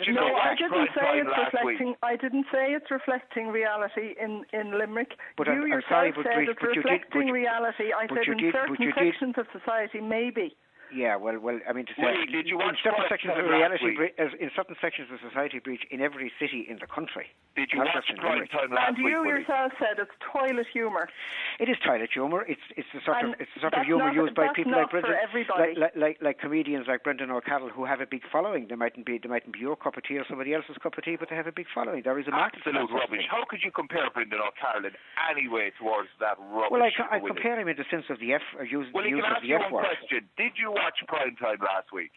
Did you No, go I watch didn't say Prime it's Time last reflecting. week? I didn't say it's reflecting reality in Limerick. But you I'm yourself sorry, but said Greece, it's but you did- reflecting but- reality. I but said you in did- but certain you did- sections of society, maybe. Yeah, well, I mean to say, Willie, did you watch in certain Prime sections Time of last reality, week? in certain sections of society breach in every city in the country. Did you not watch just in Prime Limerick. Time last And week, you Willie? yourself said it's toilet humour. It is toilet humour. It's the sort And of that's humour not- used by that's people not like for Brendan, everybody. like comedians like Brendan O'Connell who have a big following. They mightn't be your cup of tea or somebody else's cup of tea, but they have a big following. There is a market for that Absolute sort of rubbish. thing. How could you compare Brendan O'Carroll in any way towards that rubbish? Well, I Willie? compare him in the sense of the use Well, you use can of ask the you F one word. question. Did you watch Prime Time last week?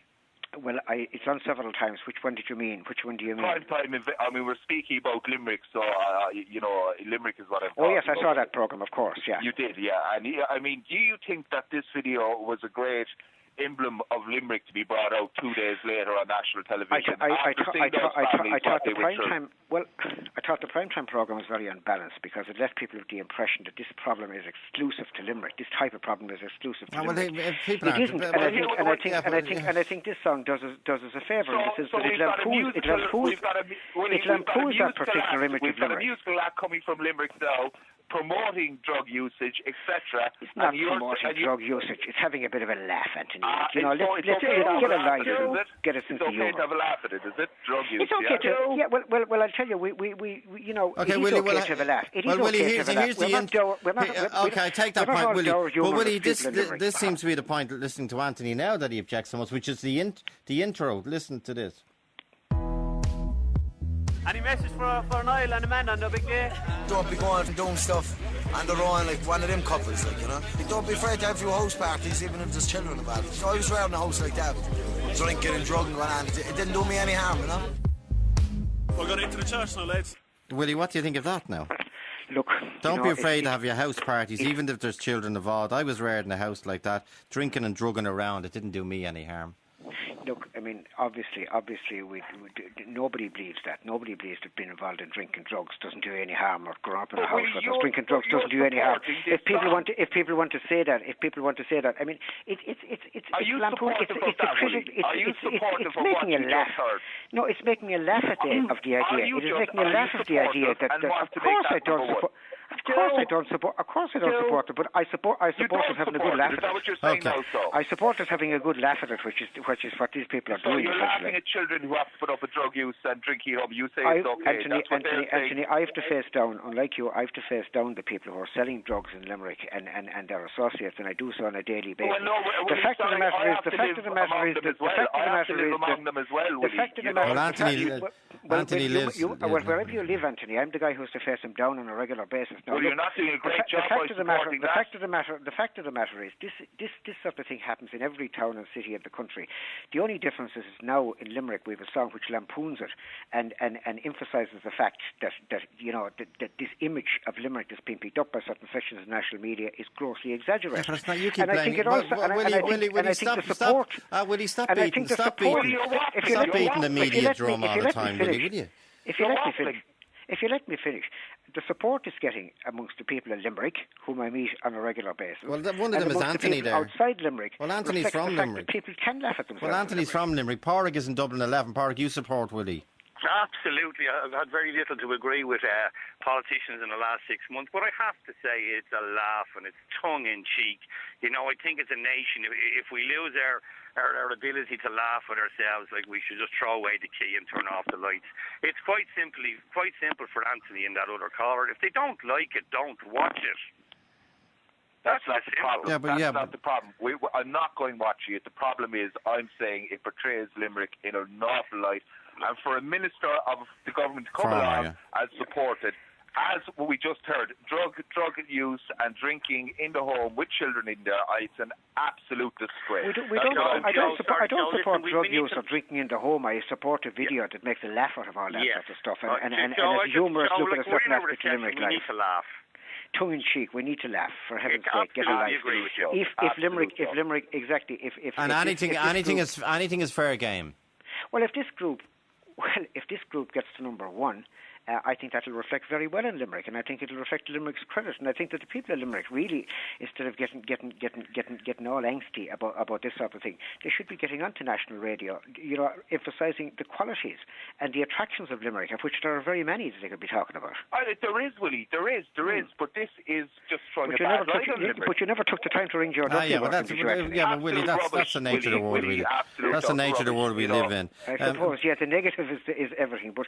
Well, it's on several times. Which one did you mean? Which one do you mean? Prime Time, I mean, we're speaking about Limerick, so, Limerick is what I'm Oh, yes, I talking saw about. that programme, of course, yeah. You did, yeah. And I mean, do you think that this video was a great emblem of Limerick to be brought out 2 days later on national television? I thought the prime through? time. Well, I thought the prime time program was very unbalanced because it left people with the impression that this problem is exclusive to Limerick. This type of problem is exclusive to Limerick. People it isn't, and I think this song does us a favour in the sense that it lampoons that particular image of We've got a Limerick. musical act coming from Limerick now, promoting drug usage, etc. It's not promoting drug usage. It's having a bit of a laugh, Anthony. Let's get a light, get a sense of humour. It's okay to have a laugh at it, is it? Drug use. It's okay to. Yeah, well, I'll tell you, we Okay, it is Willie, okay to have a laugh. It is Willie, okay to have a laugh. Okay, I take that point, Willie. But Willie, this seems to be the point. Listening to Anthony now, that he objects so much, which is the intro. Listen to this. Any message for Niall and the man on the big day? Don't be going and doing stuff on their own like one of them couples, like, you know. Don't be afraid to have your house parties, even if there's children about it. So I was around the house like that, drinking and drugging going on. It didn't do me any harm, you know. We're going into the church now, lads. Willie, what do you think of that now? Look, don't be afraid to have your house parties, even if there's children involved. I was reared in a house like that, drinking and drugging around. It didn't do me any harm. Look, I mean, obviously, nobody believes that. Nobody believes that being involved in drinking drugs doesn't do any harm, or growing up in a house where there's drinking drugs doesn't do any harm. If people want to say that, I mean, it's Are you supportive of that, Willie? Are you supportive of what you just heard? No, it's making me laugh of the idea. It is making me laugh of the idea that of course I don't support. Of course I don't support it, but I support us having a good laugh at it. Is that what you're saying also? I support us having a good laugh at it, which is what these people are doing. So you're laughing at children who have to put up with drug use and drinking home. You say it's okay. Anthony, I have to face down, unlike you, I have to face down the people who are selling drugs in Limerick and their associates, and I do so on a daily basis. Well, no, the fact of the matter is, Anthony lives. Wherever you live, Anthony, I'm the guy who has to face him down on a regular basis. Now, well, you're not doing a great job by supporting that. The fact of the matter is, this sort of thing happens in every town and city in the country. The only difference is now in Limerick we have a song which lampoons it and emphasises the fact that this image of Limerick that's been picked up by certain sections of national media is grossly exaggerated. Yeah, but it's not you keep and I think it blaming. also, Willie, stop beating the media drum all the time, Willie, will you? If you let me finish, the support is getting amongst the people in Limerick, whom I meet on a regular basis. Well, one of them is Anthony there. Outside Limerick. Well, Anthony's from Limerick. People can laugh at themselves. Well, Anthony's from Limerick. Pádraig is in Dublin 11. Pádraig, you support Willie? Absolutely. I've had very little to agree with politicians in the last 6 months, but I have to say it's a laugh and it's tongue-in-cheek. You know, I think as a nation, if we lose our ability to laugh at ourselves, like, we should just throw away the key and turn off the lights. It's quite simple for Anthony and that other caller. If they don't like it, don't watch it. That's not the problem. That's not the problem. I'm not going watching it. The problem is I'm saying it portrays Limerick in an awful light. And for a minister of the government to come along and support it, as we just heard, drug use and drinking in the home with children in there, it's an absolute disgrace. I don't support drug use or drinking in the home. I support a video that makes a laugh out of all that sort of stuff and it's humorous look at a certain aspect of Limerick life. We need to laugh. Tongue-in-cheek, we need to laugh, for heaven's sake. Get a life. If Limerick, exactly. Anything is fair game. Well, if this group gets to number one, I think that will reflect very well in Limerick, and I think it will reflect Limerick's credit. And I think that the people of Limerick really, instead of getting all angsty about this sort of thing, they should be getting onto national radio, emphasising the qualities and the attractions of Limerick, of which there are very many that they could be talking about. There is, Willie. There is. But this is just throwing a bad light on Limerick. But you never took the time to ring your Willie, that's the nature of the world that's the nature of the world we live in. I suppose, the negative is everything, but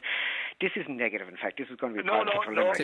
this isn't negative. In fact, this is going to be positive for Limerick.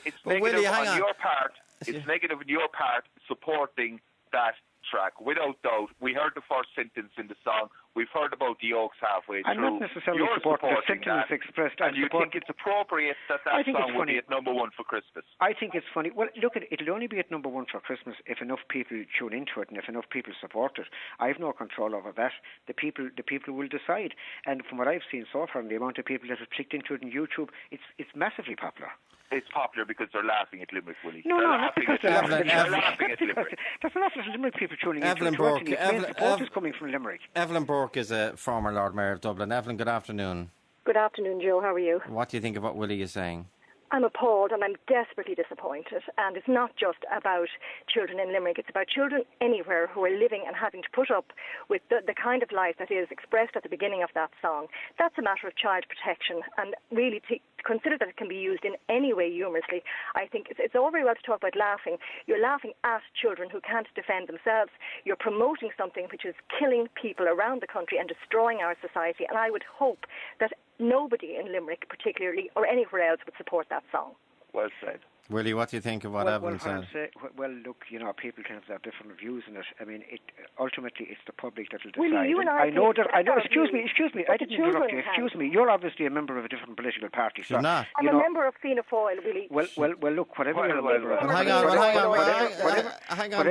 It's negative on your part. It's negative on your part supporting that track. Without doubt, we heard the first sentence in the song. We've heard about the Oaks halfway through. I'm not necessarily supporting the sentence expressed. And you think it's appropriate that song will be at number one for Christmas? I think it's funny. Well, look, it'll only be at number one for Christmas if enough people tune into it and if enough people support it. I have no control over that. The people will decide. And from what I've seen so far, and the amount of people that have clicked into it on YouTube, it's massively popular. It's popular because they're laughing at Limerick, Willie. No, not because they're laughing at Limerick. There's a lot of Limerick people tuning into it. Support is coming from Limerick. Evelyn Bourke is a former Lord Mayor of Dublin. Evelyn, good afternoon. Good afternoon, Joe. How are you? What do you think of what Willie is saying? I'm appalled and I'm desperately disappointed. And it's not just about children in Limerick. It's about children anywhere who are living and having to put up with the kind of life that is expressed at the beginning of that song. That's a matter of child protection. And really to consider that it can be used in any way humorously, I think it's all very well to talk about laughing. You're laughing at children who can't defend themselves. You're promoting something which is killing people around the country and destroying our society. And I would hope that nobody in Limerick particularly or anywhere else would support that song. Well said. Willie, what do you think of what Evelyn said? Well, look, people can have different views on it. I mean, ultimately it's the public that will decide. Willie, you and I know. Excuse me. I didn't interrupt you. Excuse me. You're obviously a member of a different political party. So, not. I'm a member of Fianna Fáil, Willie. Well, look, whatever you're a member of. Hang on.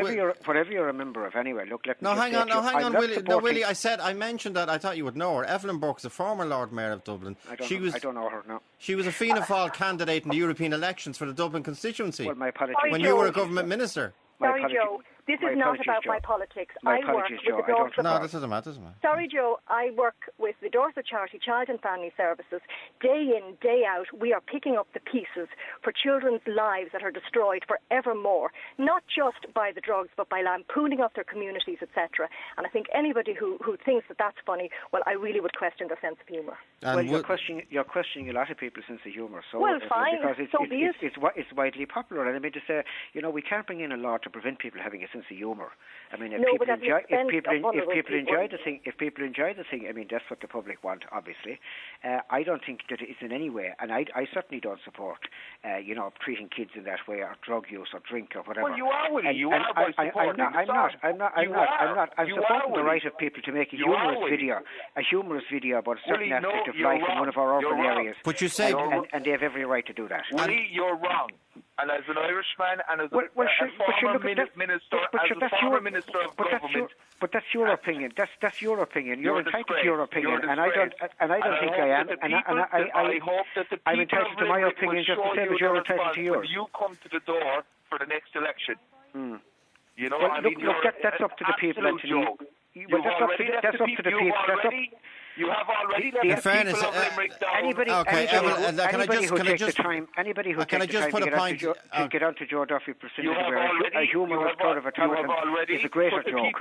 Whatever you're a member of, anyway. Look, let me. Hang on, Willie. No, Willie. I mentioned that. I thought you would know her. Evelyn Bourke is a former Lord Mayor of Dublin. I don't know her. No. She was a Fianna Fáil candidate in the European elections for the Dublin constituency. Well, my apologies. When you were a government minister. Sorry, Joe. This is not about my politics. I work with the Dorset. No, this doesn't matter. Sorry, Joe. I work with the Dorset Charity Child and Family Services. Day in, day out, we are picking up the pieces for children's lives that are destroyed forevermore, not just by the drugs, but by lampooning of their communities, etc. And I think anybody who thinks that that's funny, well, I really would question their sense of humour. Well, you're questioning a lot of people's sense of humour. So well, fine. Because it's widely popular. And I mean to say, we can't bring in a law to prevent people having a sense of humour. I mean, if people enjoy the thing, I mean, that's what the public want, obviously. I don't think that it's in any way, and I certainly don't support, treating kids in that way, or drug use, or drink, or whatever. Well, you are, Willie. You are by supporting I'm not. I'm supporting the right of people to make a humorous video about a certain aspect of life in one of our urban areas. But you say, and they have every right to do that. Willie, you're wrong. And as an Irishman and as a former minister, but that's your opinion. That's your opinion. You're entitled to your opinion, and I don't think I am. I hope that the people I'm entitled to my opinion just the same as you're entitled to yours. When you come to the door for the next election, that's up to the people, Anthony. Well, that's up to the people. You have already let the fairness, people of Limerick down. Anybody who takes the time to get onto Joe Duffy presenting a humorous crowd of a town is a greater joke.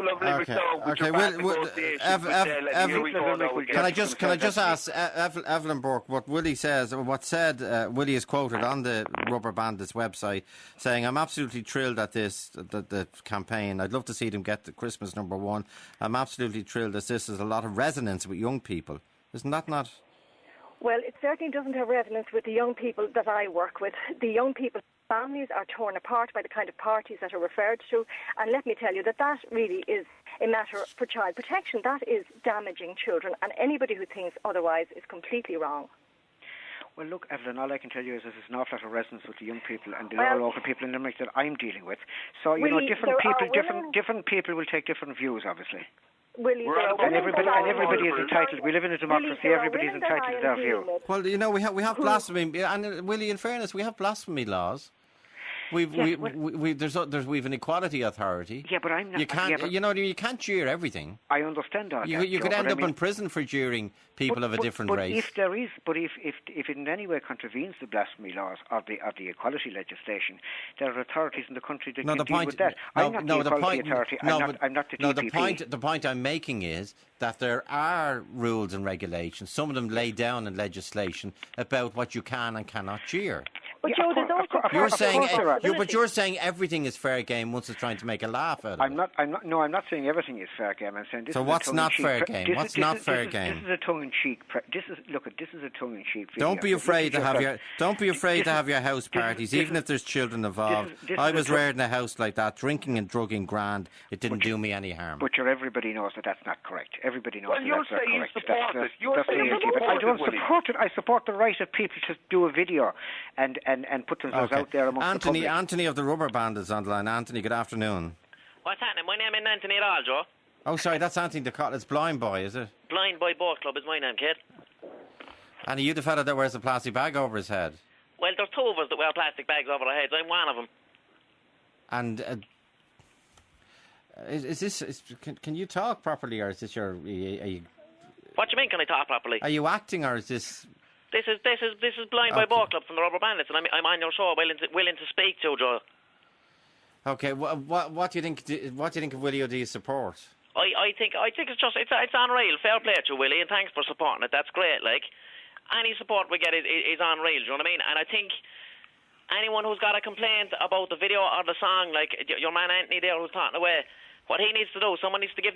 Can I just ask Evelyn Bourke what Willie says, or what said Willie is quoted on the Rubberbandits website saying, "I'm absolutely thrilled at the campaign. I'd love to see them get the Christmas number one. I'm absolutely thrilled that this has a lot of resonance with young people." Isn't that not? Well, it certainly doesn't have resonance with the young people that I work with. The young people's families are torn apart by the kind of parties that are referred to. And let me tell you that really is a matter for child protection. That is damaging children. And anybody who thinks otherwise is completely wrong. Well, look, Evelyn, all I can tell you is there's an awful lot of resonance with the young people and the local people in Limerick that I'm dealing with. So, different people will take different views, obviously. Willie, and everybody is entitled. We live in a democracy. Everybody is entitled to their view. Well, we have blasphemy, and Willie, in fairness, we have blasphemy laws. we've an equality authority. Yeah, but I'm not. You can't. You can't jeer everything. I understand that. You could end up in prison for jeering people of a different race. If it in any way contravenes the blasphemy laws or the equality legislation, there are authorities in the country that can deal with that. I'm not the equality authority. I'm not the DPP. The point I'm making is that there are rules and regulations. Some of them laid down in legislation about what you can and cannot jeer. But Joe, there's also you're saying everything is fair game once it's trying to make a laugh out of it. I'm not saying everything is fair game. I'm saying this. So what's not fair game? What's not fair game? This is a tongue-in-cheek. This is a tongue-in-cheek video. Don't be afraid to have your house parties, even if there's children involved. I was reared in a house like that, drinking and drugging grand. It didn't do me any harm. But everybody knows that that's not correct. Everybody knows that's not correct. I don't support it. I support the right of people to do a video and put themselves out there amongst the public. Anthony of the Rubberbandits on the line. Anthony, good afternoon. What's happening? My name is Anthony at all, Joe. Oh, sorry, that's Anthony it's Blind Boy, is it? Blind Boy Boat Club is my name, kid. And are you the fella that wears a plastic bag over his head? Well, there's two of us that wear plastic bags over our heads. I'm one of them. And is this? Can you talk properly, or is this your? What do you mean? Can I talk properly? Are you acting, or is this? This is Blind Boy Boat Club from the Rubberbandits, and I'm on your show, willing to speak to Joe. Okay, what do you think? What do you think of Willie O'Dea's support? I think it's unreal. Fair play to Willie, and thanks for supporting it. That's great. Like any support we get is unreal. Do you know what I mean? And I think anyone who's got a complaint about the video or the song, like your man Anthony there who's talking away, what he needs to do, someone needs to give